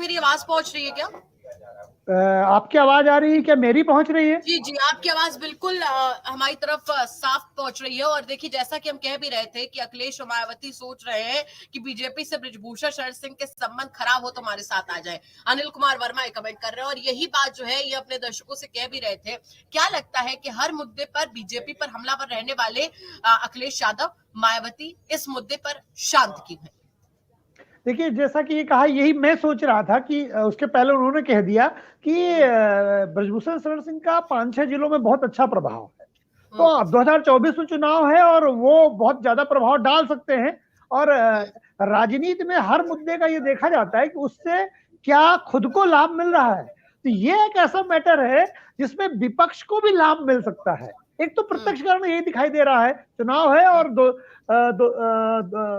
मेरी आवाज पहुंच रही है क्या? आपकी आवाज आ रही है क्या? मेरी पहुंच रही है? जी जी, आपकी आवाज बिल्कुल हमारी तरफ साफ पहुंच रही है। और देखिए, जैसा कि हम कह भी रहे थे कि अखिलेश और मायावती सोच रहे हैं कि बीजेपी से बृजभूषण शरण सिंह के संबंध खराब हो तो हमारे साथ आ जाए। अनिल कुमार वर्मा ये कमेंट कर रहे हैं और यही बात जो है ये अपने दर्शकों से कह भी रहे थे। क्या लगता है कि हर मुद्दे पर बीजेपी पर हमलावर रहने वाले अखिलेश यादव, मायावती इस मुद्दे पर शांत क्यों है? देखिए, जैसा कि ये कहा, यही मैं सोच रहा था कि उसके पहले उन्होंने कह दिया कि बृजभूषण शरण सिंह का 5-6 जिलों में बहुत अच्छा प्रभाव है। तो अब 2024 में चुनाव है और वो बहुत ज्यादा प्रभाव डाल सकते हैं। और राजनीति में हर मुद्दे का ये देखा जाता है कि उससे क्या खुद को लाभ मिल रहा है। तो ये एक ऐसा मैटर है जिसमें विपक्ष को भी लाभ मिल सकता है। एक तो प्रत्यक्ष कारण यही दिखाई दे रहा है, चुनाव है और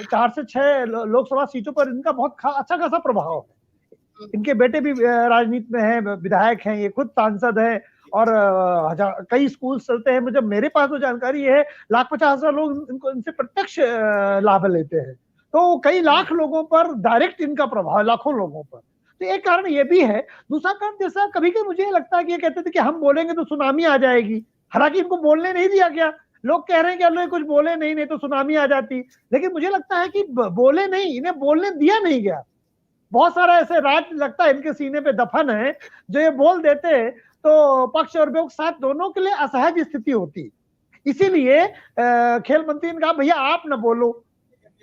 4 से 6 लोकसभा सीटों पर इनका बहुत अच्छा खासा प्रभाव है। इनके बेटे भी राजनीति में हैं, विधायक हैं, ये खुद सांसद हैं और कई स्कूल चलते हैं। मुझे मेरे पास तो जानकारी है, 1,50,000 लोग इनको इनसे प्रत्यक्ष लाभ लेते हैं। तो कई लाख लोगों पर डायरेक्ट इनका प्रभाव, लाखों लोगों पर। तो एक कारण ये भी है। दूसरा कारण, जैसा कभी कभी मुझे लगता है कि ये कहते थे कि हम बोलेंगे तो सुनामी आ जाएगी, हालांकि इनको बोलने नहीं दिया गया। लोग कह रहे हैं कि अल्लाह कुछ बोले नहीं तो सुनामी आ जाती, लेकिन मुझे लगता है कि बोले नहीं, इन्हें बोलने दिया नहीं गया। बहुत सारा ऐसे राज लगता है इनके सीने पे दफन है, जो ये बोल देते तो पक्ष और विपक्ष साथ दोनों के लिए असहज स्थिति होती। इसीलिए खेल मंत्री ने कहा भैया आप न बोलो।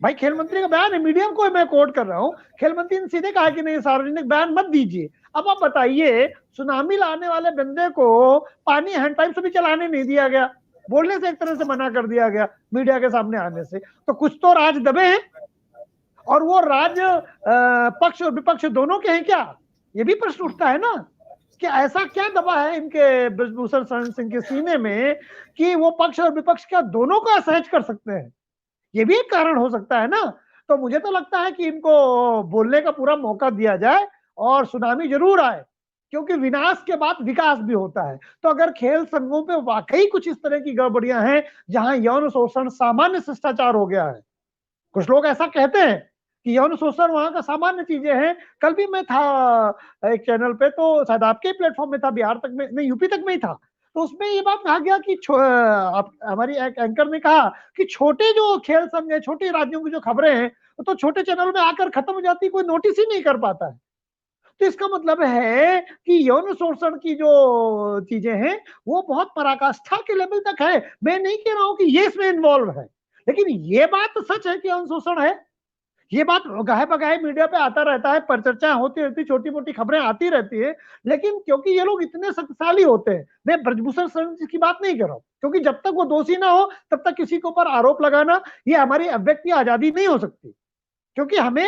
भाई, खेल मंत्री का बयान है, मीडियम को मैं कोट कर रहा हूं। खेल मंत्री ने सीधे कहा कि नहीं, सार्वजनिक बयान मत दीजिए। अब आप बताइए, सुनामी लाने वाले बंदे को पानी हैंड पाइप से भी चलाने नहीं दिया गया, बोलने से एक तरह से मना कर दिया गया मीडिया के सामने आने से। तो कुछ तो राज दबे हैं, और वो राज पक्ष और विपक्ष दोनों के हैं क्या? ये भी प्रश्न उठता है ना कि ऐसा क्या दबा है इनके बृजभूषण शरण सिंह के सीने में कि वो पक्ष और विपक्ष क्या दोनों को असहज कर सकते हैं। ये भी एक कारण हो सकता है ना। तो मुझे तो लगता है कि इनको बोलने का पूरा मौका दिया जाए और सुनामी जरूर आए, क्योंकि विनाश के बाद विकास भी होता है। तो अगर खेल संघों पे वाकई कुछ इस तरह की गड़बड़ियां हैं जहां यौन शोषण सामान्य शिष्टाचार हो गया है, कुछ लोग ऐसा कहते हैं कि यौन शोषण वहां का सामान्य चीजें हैं। कल भी मैं था एक चैनल पे, तो शायद आपके प्लेटफॉर्म में था, बिहार तक में नहीं, यूपी तक में ही था। तो उसमें ये बात कहा गया कि हमारी एक एंकर ने कहा कि छोटे जो खेल संघ है, छोटे राज्यों की जो खबरें हैं, तो छोटे चैनल में आकर खत्म हो जाती, कोई नोटिस ही नहीं कर पाता है। तो इसका मतलब है कि यौन शोषण की जो चीजें हैं वो बहुत पराकाष्ठा के लेवल तक है। मैं नहीं कह रहा हूं कि ये इसमें इन्वॉल्व है, लेकिन ये बात तो सच है कि यौन शोषण है। ये बात गाहे बगाहे मीडिया पे आता रहता है, परिचर्चाएं होती रहती, छोटी मोटी खबरें आती रहती है। लेकिन क्योंकि ये लोग इतने शक्तिशाली होते हैं, मैं ब्रजभूषण शरण की बात नहीं कर रहा हूं, क्योंकि जब तक वो दोषी ना हो तब तक किसी के ऊपर आरोप लगाना ये हमारी अभिव्यक्ति आजादी नहीं हो सकती, क्योंकि हमें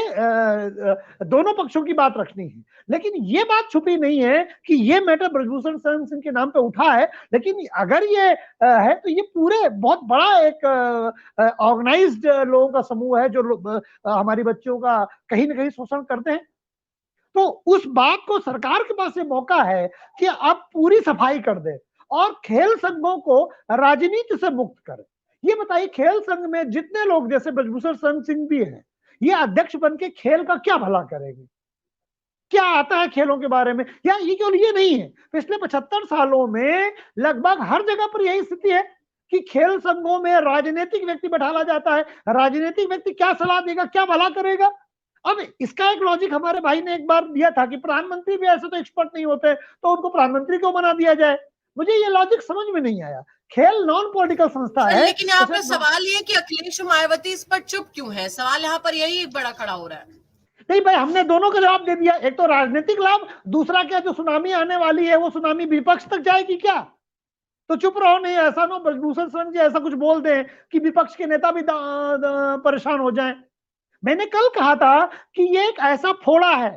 दोनों पक्षों की बात रखनी है। लेकिन ये बात छुपी नहीं है कि ये मैटर बृजभूषण शरण सिंह के नाम पे उठा है। लेकिन अगर ये है तो ये पूरे बहुत बड़ा एक ऑर्गेनाइज्ड लोगों का समूह है जो हमारी बच्चियों का कहीं ना कहीं शोषण करते हैं। तो उस बात को सरकार के पास ये मौका है कि अब पूरी सफाई कर दे और खेल संघों को राजनीति से मुक्त करे। ये बताइए, खेल संघ में जितने लोग जैसे बृजभूषण शरण सिंह भी हैं, ये अध्यक्ष बन के खेल का क्या भला करेंगे? क्या आता है खेलों के बारे में? या ये केवल ये नहीं है, पिछले 75 सालों में लगभग हर जगह पर यही स्थिति है कि खेल संघों में राजनीतिक व्यक्ति बैठाला जाता है। राजनीतिक व्यक्ति क्या सलाह देगा, क्या भला करेगा? अब इसका एक लॉजिक हमारे भाई ने एक बार दिया था कि प्रधानमंत्री भी ऐसे तो एक्सपर्ट नहीं होते, तो उनको प्रधानमंत्री क्यों बना दिया जाए। मुझे ये लॉजिक समझ में नहीं आया। खेल नॉन पॉलिटिकल संस्था है। लेकिन यहाँ पर सवाल ये कि अखिलेश मायावती इस पर चुप क्यों है, सवाल यहाँ पर यही बड़ा खड़ा हो रहा है। नहीं भाई, हमने दोनों का जवाब दे दिया। एक तो राजनीतिक लाभ, दूसरा क्या, जो सुनामी आने वाली है वो सुनामी विपक्ष तक जाएगी क्या? तो चुप रहो। नहीं, ऐसा ना बृजभूषण शरण जी ऐसा कुछ बोल दें कि विपक्ष के नेता भी परेशान हो जाएं। मैंने कल कहा था कि ये एक ऐसा फोड़ा है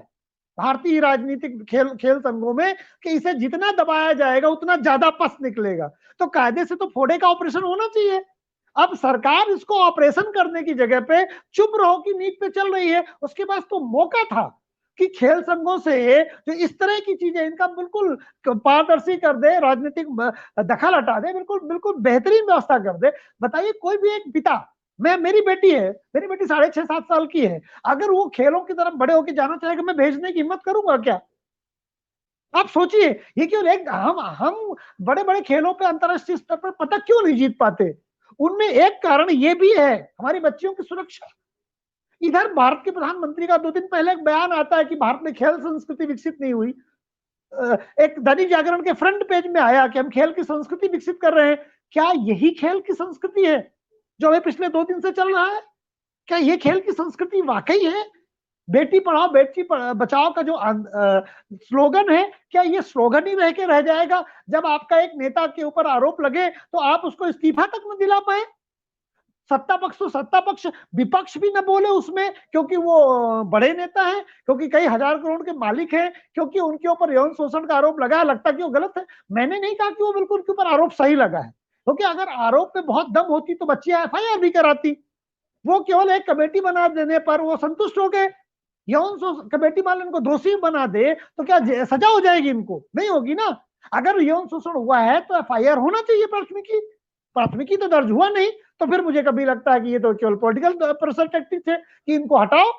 भारतीय राजनीतिक खेल संघों में कि इसे जितना दबाया जाएगा उतना ज्यादा पस निकलेगा। तो कायदे से तो फोड़े का ऑपरेशन होना चाहिए। अब सरकार इसको ऑपरेशन करने की जगह पे चुप रहो की नीति पे चल रही है। उसके पास तो मौका था कि खेल संघों से जो इस तरह की चीजें, इनका बिल्कुल पारदर्शी कर दे, राजनीतिक दखल हटा दे, बिल्कुल बिल्कुल बेहतरीन व्यवस्था कर दे। बताइए, कोई भी एक पिता मेरी बेटी है, मेरी बेटी 6.5-7 साल की है, अगर वो खेलों की तरफ बड़े होकर जाना चाहेगा, मैं भेजने की हिम्मत करूंगा क्या? आप सोचिए, ये क्यों एक हम बड़े बड़े खेलों पे अंतरराष्ट्रीय स्तर पर पता क्यों नहीं जीत पाते? उनमें एक कारण ये भी है, हमारी बच्चियों की सुरक्षा। इधर भारत के प्रधानमंत्री का 2 दिन पहले एक बयान आता है कि भारत में खेल संस्कृति विकसित नहीं हुई। एक दैनिक जागरण के फ्रंट पेज में आया कि हम खेल की संस्कृति विकसित कर रहे हैं। क्या यही खेल की संस्कृति है जो हमें पिछले 2 दिन से चल रहा है? क्या ये खेल की संस्कृति वाकई है? बेटी पढ़ाओ बेटी बचाओ का जो स्लोगन है, क्या ये स्लोगन ही रह के रह जाएगा? जब आपका एक नेता के ऊपर आरोप लगे तो आप उसको इस्तीफा तक न दिला पाए? सत्ता पक्ष तो सत्ता पक्ष, विपक्ष भी न बोले उसमें, क्योंकि वो बड़े नेता हैं, क्योंकि कई हजार करोड़ के मालिक हैं, क्योंकि उनके ऊपर यौन शोषण का आरोप लगा है, लगता कि वो गलत है। मैंने नहीं कहा कि वो बिल्कुल उनके ऊपर आरोप सही लगा है, क्योंकि अगर आरोप पे बहुत दम होती तो बच्चियां एफआईआर भी कराती। वो केवल एक कमेटी बना देने पर वो संतुष्ट हो गए। यौन कमेटी वाले इनको दोषी बना दे तो क्या सजा हो जाएगी? इनको नहीं होगी ना। अगर यौन शोषण हुआ है तो एफआईआर होना चाहिए, प्राथमिकी। प्राथमिकी तो दर्ज हुआ नहीं, तो फिर मुझे कभी लगता है कि ये तो केवल पॉलिटिकल प्रेशर टैक्टिक्स है कि इनको हटाओ।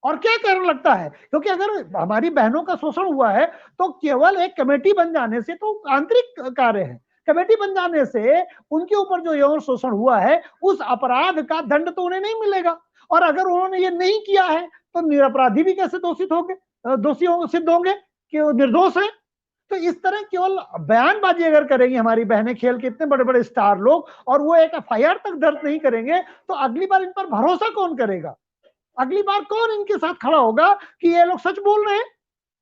और क्या कारण लगता है? क्योंकि अगर हमारी बहनों का शोषण हुआ है तो केवल एक कमेटी बन जाने से तो आंतरिक कार्य है। कमेटी बन जाने से उनके ऊपर जो यौन शोषण हुआ है उस अपराध का दंड तो उन्हें नहीं मिलेगा। और अगर उन्होंने ये नहीं किया है तो निरपराधी भी कैसे दोषित होंगे, दोषी सिद्ध होंगे कि वो निर्दोष है? तो इस तरह केवल बयानबाजी अगर करेंगी हमारी बहनें, खेल के इतने बड़े बड़े स्टार लोग, और वो एक एफआईआर तक दर्ज नहीं करेंगे, तो अगली बार इन पर भरोसा कौन करेगा? अगली बार कौन इनके साथ खड़ा होगा कि ये लोग सच बोल रहे हैं?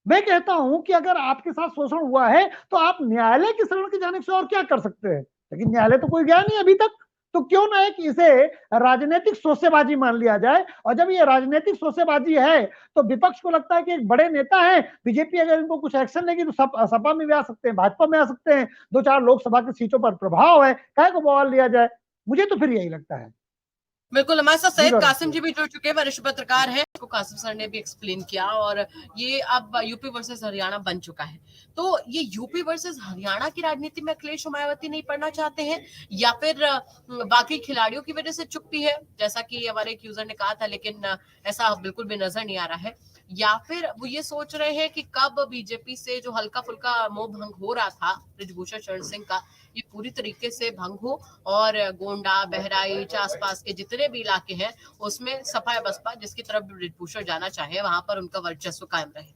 मैं कहता हूं कि अगर आपके साथ शोषण हुआ है तो आप न्यायालय की शरण के जाने से और क्या कर सकते हैं, लेकिन न्यायालय तो कोई गया नहीं अभी तक। तो क्यों ना एक इसे राजनीतिक सोसेबाजी मान लिया जाए, और जब ये राजनीतिक सोसेबाजी है तो विपक्ष को लगता है कि एक बड़े नेता है, बीजेपी अगर इनको कुछ एक्शन लेगी तो सपा में भी आ सकते हैं, भाजपा में आ सकते हैं, 2-4 लोकसभा की सीटों पर प्रभाव है, काहे को बवाल लिया जाए? मुझे तो फिर यही लगता है। बिल्कुल, हमारे साथ जी सैयद गौरव कासिम जी भी जुड़ चुके हैं, वरिष्ठ पत्रकार हैं। को कासिम सर ने भी एक्सप्लेन किया, और ये अब यूपी वर्सेस हरियाणा बन चुका है। तो ये यूपी वर्सेस हरियाणा की राजनीति में अखिलेश और मायावती नहीं पढ़ना चाहते हैं, या फिर बाकी खिलाड़ियों की वजह से चुप्पी है, जैसा कि हमारे एक यूजर ने कहा था, लेकिन ऐसा बिल्कुल भी नजर नहीं आ रहा है। या फिर वो ये सोच रहे हैं कि कब बीजेपी से जो हल्का फुल्का मोह भंग हो रहा था बृजभूषण शरण सिंह का, ये पूरी तरीके से भंग हो, और गोंडा, बहराइच, आसपास के जितने भी इलाके हैं उसमें सपा या बसपा जिसकी तरफ बृजभूषण जाना चाहे, वहां पर उनका वर्चस्व कायम रहे।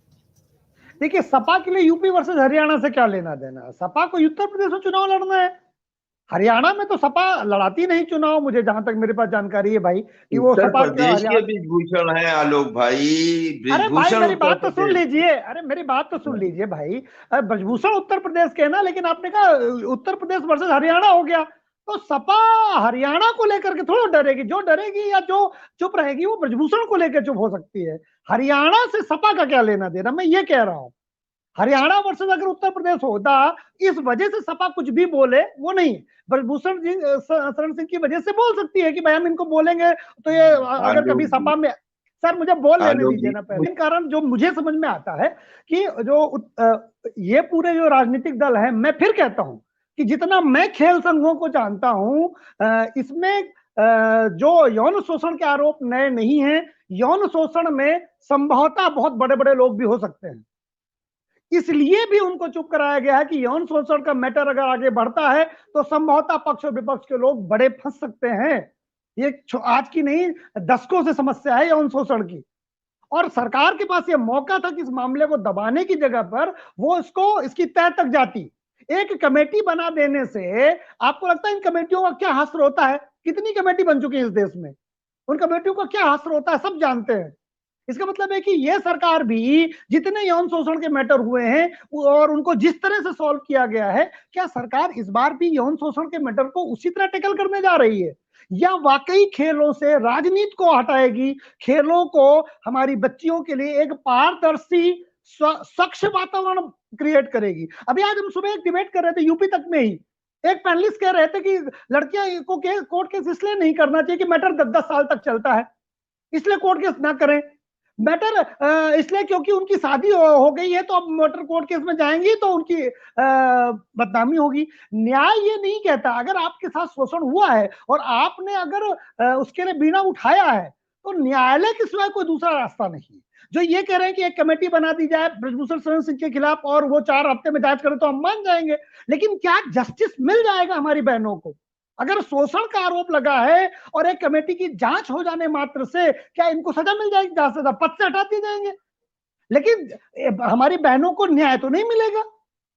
देखिए, सपा के लिए यूपी वर्सेस हरियाणा से क्या लेना देना? सपा को उत्तर प्रदेश में चुनाव लड़ना है। हरियाणा में तो सपा लड़ाती नहीं चुनाव, मुझे जहां तक मेरे पास जानकारी है भाई, कि वो उत्तर सपा प्रदेश के हरियाणा। बृजभूषण है आलोक भाई, अरे भाई बृजभूषण मेरी उत्तर बात तो सुन प्रदेश। लीजिए, अरे मेरी बात तो सुन लीजिए भाई। ब्रजभूषण उत्तर प्रदेश के है ना, लेकिन आपने कहा उत्तर प्रदेश वर्सेस हरियाणा हो गया, तो सपा हरियाणा को लेकर के थोड़ा डरेगी। जो डरेगी या जो चुप रहेगी वो ब्रजभूषण को लेकर चुप हो सकती है। हरियाणा से सपा का क्या लेना देना, मैं ये कह रहा हूं। हरियाणा वर्सेस अगर उत्तर प्रदेश होता, इस वजह से सपा कुछ भी बोले वो नहीं, ब्रजभूषण जी शरण सिंह की वजह से बोल सकती है कि भाई हम इनको बोलेंगे तो ये अगर कभी सपा में। सर मुझे बोल लेने दीजिए ना पहले। कारण जो मुझे समझ में आता है कि ये पूरे जो राजनीतिक दल है, मैं फिर कहता हूं कि जितना मैं खेल संघों को जानता हूं, इसमें जो यौन शोषण के आरोप नए नहीं है। यौन शोषण में संभवतः बहुत बड़े बड़े लोग भी हो सकते हैं, इसलिए भी उनको चुप कराया गया है कि यौन शोषण का मैटर अगर आगे बढ़ता है तो संभवतः पक्ष और विपक्ष के लोग बड़े फंस सकते हैं। ये आज की नहीं, दशकों से समस्या है यौन शोषण की, और सरकार के पास ये मौका था कि इस मामले को दबाने की जगह पर वो इसकी तह तक जाती। एक कमेटी बना देने से आपको लगता है इन कमेटियों का क्या हश्र होता है? कितनी कमेटी बन चुकी है इस देश में, उन कमेटियों का क्या हश्र होता है सब जानते हैं। इसका मतलब है कि यह सरकार भी जितने यौन शोषण के मैटर हुए हैं और उनको जिस तरह से सॉल्व किया गया है, क्या सरकार इस बार भी यौन शोषण के मैटर को उसी तरह टैकल करने जा रही है, या वाकई खेलों से राजनीति को हटाएगी, खेलों को हमारी बच्चियों के लिए एक पारदर्शी स्वच्छ वातावरण क्रिएट करेगी? अभी आज हम सुबह एक डिबेट कर रहे थे यूपी तक में ही, एक पैनलिस्ट कह रहे थे कि लड़कियां को कोर्ट केस इसलिए नहीं करना चाहिए कि मैटर 10-10 साल तक चलता है, इसलिए कोर्ट केस ना करें। मैटर इसलिए क्योंकि उनकी शादी हो गई है, तो अब मोटर कोर्ट केस में जाएंगी तो उनकी बदनामी होगी। न्याय ये नहीं कहता, अगर आपके साथ शोषण हुआ है और आपने अगर उसके लिए बीड़ा उठाया है, तो न्यायालय के सिवाय कोई दूसरा रास्ता नहीं। जो ये कह रहे हैं कि एक कमेटी बना दी जाए ब्रजभूषण शरण सिंह के खिलाफ और वो 4 हफ्ते में जांच करे, तो हम मान जाएंगे। लेकिन क्या जस्टिस मिल जाएगा हमारी बहनों को? अगर शोषण का आरोप लगा है और एक कमेटी की जांच हो जाने मात्र से क्या इनको सजा मिल जाएगी? ज्यादा से ज्यादा पद से हटा दिए जाएंगे। लेकिन हमारी बहनों को न्याय तो नहीं मिलेगा।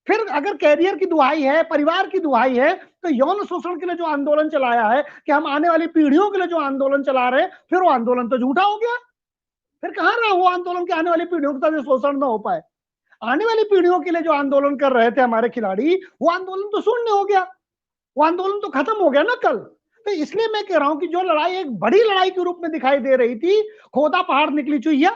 फिर अगर कैरियर की दुहाई है, परिवार की दुहाई है, तो यौन शोषण के लिए जो आंदोलन चलाया है कि हम आने वाली पीढ़ियों के लिए जो आंदोलन चला रहे हैं, फिर वो आंदोलन तो झूठा हो गया। फिर कहां रहा वो आंदोलन कि आने वाली पीढ़ियों के साथ शोषण न हो पाए? आने वाली पीढ़ियों के लिए जो आंदोलन कर रहे थे हमारे खिलाड़ी, वो आंदोलन तो शून्य हो गया, वो आंदोलन तो खत्म हो गया ना कल। तो इसलिए मैं कह रहा हूं कि जो लड़ाई एक बड़ी लड़ाई के रूप में दिखाई दे रही थी, खोदा पहाड़ निकली चुईया।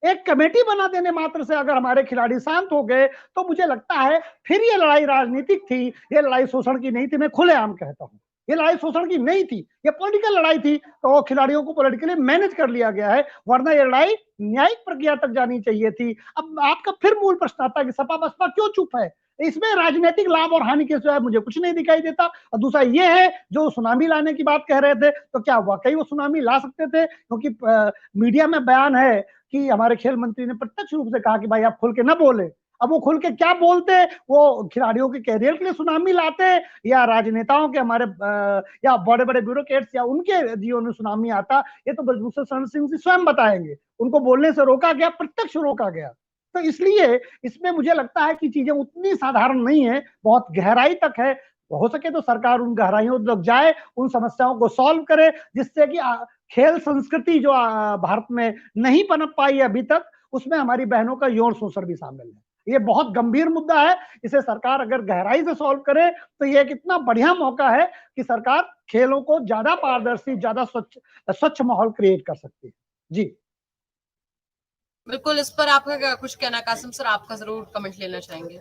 एक कमेटी बना देने मात्र से अगर हमारे खिलाड़ी शांत हो गए, तो मुझे लगता है फिर ये लड़ाई राजनीतिक थी, ये लड़ाई शोषण की नहीं थी। मैं खुलेआम कहता हूं, ये लड़ाई शोषण की नहीं थी, ये पॉलिटिकल लड़ाई थी। तो खिलाड़ियों को पॉलिटिकली मैनेज कर लिया गया है, वरना ये लड़ाई न्यायिक प्रक्रिया तक जानी चाहिए थी। अब आपका फिर मूल प्रश्न आता है कि सपा बसपा क्यों चुप है? इसमें राजनीतिक लाभ और हानि के सिवाय मुझे कुछ नहीं दिखाई देता। और दूसरा ये है, जो सुनामी लाने की बात कह रहे थे, तो क्या वाकई वो सुनामी ला सकते थे? क्योंकि मीडिया में बयान है कि हमारे खेल मंत्री ने प्रत्यक्ष रूप से कहा कि भाई आप खुल के ना बोले। अब वो खुल के क्या बोलते? वो खिलाड़ियों के कैरियर के लिए सुनामी लाते, या राजनेताओं के हमारे या बड़े बड़े ब्यूरोक्रेट्स या उनके जीवन में सुनामी आता? ये तो ब्रजभूषण शरण सिंह जी स्वयं बताएंगे। उनको बोलने से रोका गया, प्रत्यक्ष रोका गया। तो इसलिए इसमें मुझे लगता है कि चीजें उतनी साधारण नहीं है, बहुत गहराई तक है। हो सके तो सरकार उन गहराइयों तक जाए, उन समस्याओं को सॉल्व करे, जिससे कि खेल संस्कृति जो भारत में नहीं पनप पाई अभी तक, उसमें हमारी बहनों का यौन शोषण भी शामिल है। ये बहुत गंभीर मुद्दा है। इसे सरकार अगर गहराई से सॉल्व करे, तो ये एक इतना बढ़िया मौका है कि सरकार खेलों को ज्यादा पारदर्शी, ज्यादा स्वच्छ माहौल क्रिएट कर सकती है। जी बिल्कुल, इस पर आपका कुछ कहना कासिम सर? आपका जरूर कमेंट लेना चाहेंगे।